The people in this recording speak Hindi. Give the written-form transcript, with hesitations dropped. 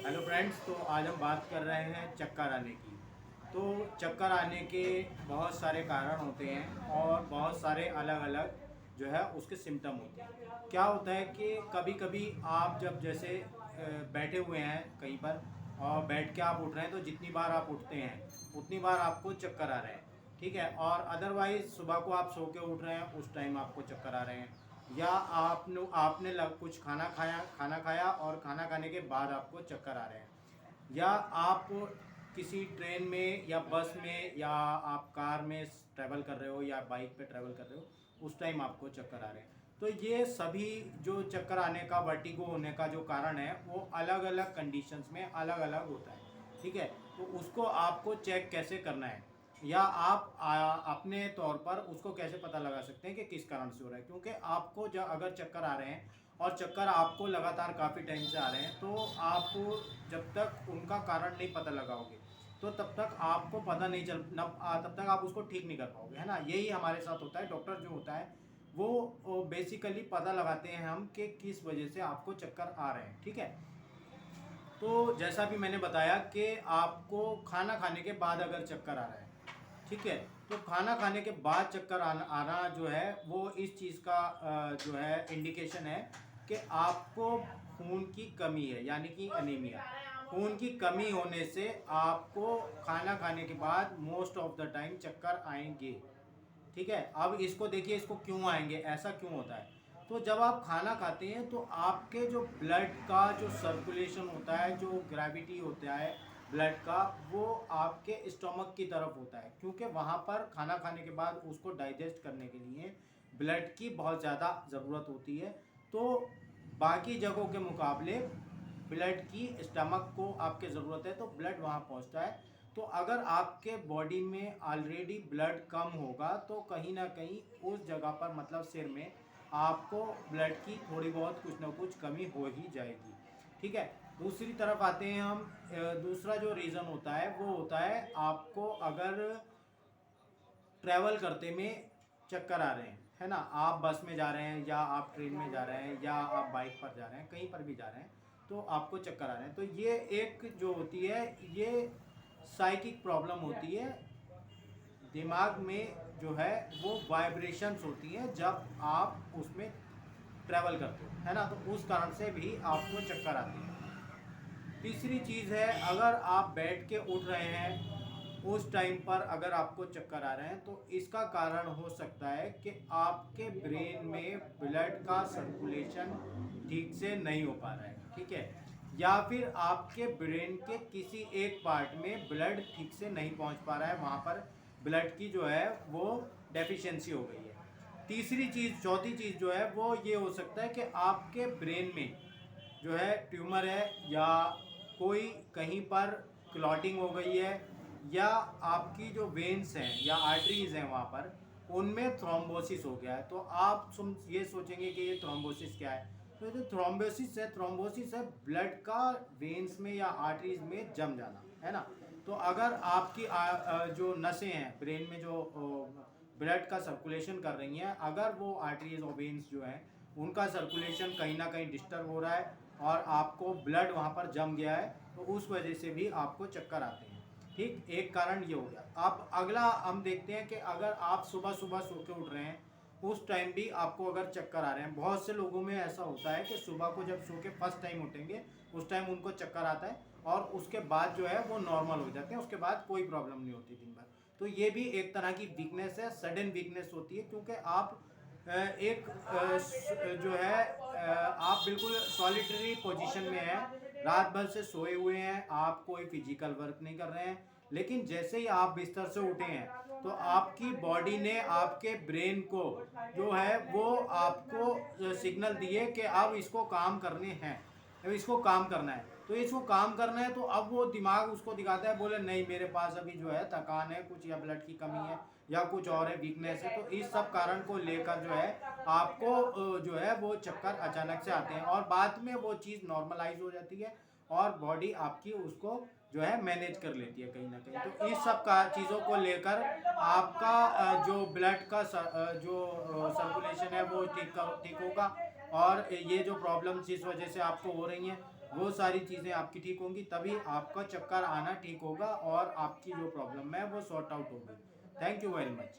हेलो फ्रेंड्स, तो आज हम बात कर रहे हैं चक्कर आने की। तो चक्कर आने के बहुत सारे कारण होते हैं और बहुत सारे अलग अलग जो है उसके सिम्टम होते हैं। क्या होता है कि कभी कभी आप जब जैसे बैठे हुए हैं कहीं पर और बैठ के आप उठ रहे हैं, तो जितनी बार आप उठते हैं उतनी बार आपको चक्कर आ रहे हैं। ठीक है। और अदरवाइज सुबह को आप सो के उठ रहे हैं, उस टाइम आपको चक्कर आ रहे हैं। या आपने कुछ खाना खाया और खाना खाने के बाद आपको चक्कर आ रहे हैं। या आप किसी ट्रेन में या बस में या आप कार में ट्रैवल कर रहे हो या बाइक पे ट्रैवल कर रहे हो, उस टाइम आपको चक्कर आ रहे हैं। तो ये सभी जो चक्कर आने का, वर्टिगो होने का जो कारण है, वो अलग अलग कंडीशंस में अलग अलग होता है। ठीक है। तो उसको आपको चेक कैसे करना है, या आप अपने तौर पर उसको कैसे पता लगा सकते हैं कि किस कारण से हो रहा है। क्योंकि आपको जब अगर चक्कर आ रहे हैं और चक्कर आपको लगातार काफ़ी टाइम से आ रहे हैं, तो आप जब तक उनका कारण नहीं पता लगाओगे, तो तब तक आपको पता नहीं तब तक आप उसको ठीक नहीं कर पाओगे, है ना। यही हमारे साथ होता है। डॉक्टर जो होता है वो बेसिकली पता लगाते हैं हम कि किस वजह से आपको चक्कर आ रहे हैं। ठीक है। तो जैसा भी मैंने बताया कि आपको खाना खाने के बाद अगर चक्कर आ रहा है, ठीक है, तो खाना खाने के बाद चक्कर आना जो है वो इस चीज़ का जो है इंडिकेशन है कि आपको खून की कमी है, यानी कि अनीमिया। खून की कमी होने से आपको खाना खाने के बाद मोस्ट ऑफ द टाइम चक्कर आएंगे। ठीक है। अब इसको देखिए, इसको क्यों आएंगे, ऐसा क्यों होता है। तो जब आप खाना खाते हैं तो आपके जो ब्लड का जो सर्कुलेशन होता है, जो ग्रेविटी होता है ब्लड का, वो आपके स्टमक की तरफ होता है, क्योंकि वहाँ पर खाना खाने के बाद उसको डाइजेस्ट करने के लिए ब्लड की बहुत ज़्यादा ज़रूरत होती है। तो बाकी जगहों के मुकाबले ब्लड की स्टमक को आपके ज़रूरत है, तो ब्लड वहाँ पहुँचता है। तो अगर आपके बॉडी में ऑलरेडी ब्लड कम होगा, तो कहीं ना कहीं उस जगह पर, मतलब सिर में, आपको ब्लड की थोड़ी बहुत कुछ ना कुछ कमी हो ही जाएगी। ठीक है। दूसरी तरफ आते हैं हम। दूसरा जो रीज़न होता है वो होता है, आपको अगर ट्रैवल करते में चक्कर आ रहे हैं, है ना, आप बस में जा रहे हैं या आप ट्रेन में जा रहे हैं या आप बाइक पर जा रहे हैं, कहीं पर भी जा रहे हैं, तो आपको चक्कर आ रहे हैं, तो ये एक जो होती है, ये साइकिक प्रॉब्लम होती है। दिमाग में जो है वो वाइब्रेशंस होती हैं जब आप उसमें ट्रैवल करते हो, है ना, तो उस कारण से भी आपको चक्कर आती है। तीसरी चीज़ है, अगर आप बैठ के उठ रहे हैं उस टाइम पर अगर आपको चक्कर आ रहे हैं, तो इसका कारण हो सकता है कि आपके ब्रेन में ब्लड का सर्कुलेशन ठीक से नहीं हो पा रहा है। ठीक है। या फिर आपके ब्रेन के किसी एक पार्ट में ब्लड ठीक से नहीं पहुंच पा रहा है, वहाँ पर ब्लड की जो है वो डेफिशिएंसी हो गई है। चौथी चीज़ जो है वो ये हो सकता है कि आपके ब्रेन में जो है ट्यूमर है, या कोई कहीं पर क्लॉटिंग हो गई है, या आपकी जो वेन्स हैं या आर्टरीज हैं वहाँ पर, उनमें थ्रोम्बोसिस हो गया है। तो आप ये सोचेंगे कि ये थ्रोम्बोसिस क्या है। तो ये जो थ्रोम्बोसिस है ब्लड का वेन्स में या आर्टरीज में जम जाना, है ना। तो अगर आपकी जो नसें हैं ब्रेन में, जो ब्लड का सर्कुलेशन कर रही हैं, अगर वो आर्टरीज और वेन्स जो हैं उनका सर्कुलेशन कहीं ना कहीं डिस्टर्ब हो रहा है और आपको ब्लड वहाँ पर जम गया है, तो उस वजह से भी आपको चक्कर आते हैं। ठीक, एक कारण ये हो गया। अब अगला हम देखते हैं कि अगर आप सुबह सुबह सो के उठ रहे हैं, उस टाइम भी आपको अगर चक्कर आ रहे हैं। बहुत से लोगों में ऐसा होता है कि सुबह को जब सो के फर्स्ट टाइम उठेंगे, उस टाइम उनको चक्कर आता है और उसके बाद जो है वो नॉर्मल हो जाते हैं, उसके बाद कोई प्रॉब्लम नहीं होती दिन भर। तो ये भी एक तरह की वीकनेस है, सडन वीकनेस होती है, क्योंकि आप एक जो है आप बिल्कुल सॉलिटरी पोजीशन में हैं, रात भर से सोए हुए हैं, आप कोई फिजिकल वर्क नहीं कर रहे हैं, लेकिन जैसे ही आप बिस्तर से उठे हैं, तो आपकी बॉडी ने आपके ब्रेन को जो है वो आपको सिग्नल दिए कि अब इसको काम करने हैं, अब इसको काम करना है। तो इसको काम करना है, तो अब वो दिमाग उसको दिखाता है, बोले नहीं, मेरे पास अभी जो है थकान है कुछ, या ब्लड की कमी है, या कुछ और है, वीकनेस है। तो इस सब कारण को लेकर जो है आपको जो है वो चक्कर अचानक से आते हैं, और बाद में वो चीज़ नॉर्मलाइज हो जाती है और बॉडी आपकी उसको जो है मैनेज कर लेती है कहीं ना कहीं। तो इस सब का चीज़ों को लेकर आपका जो ब्लड का जो सर्कुलेशन है वो ठीक होगा, और ये जो प्रॉब्लम्स जिस वजह से आपको हो रही हैं वो सारी चीज़ें आपकी ठीक होंगी, तभी आपका चक्कर आना ठीक होगा और आपकी जो प्रॉब्लम है वो सॉर्ट आउट होगी। Thank you very much.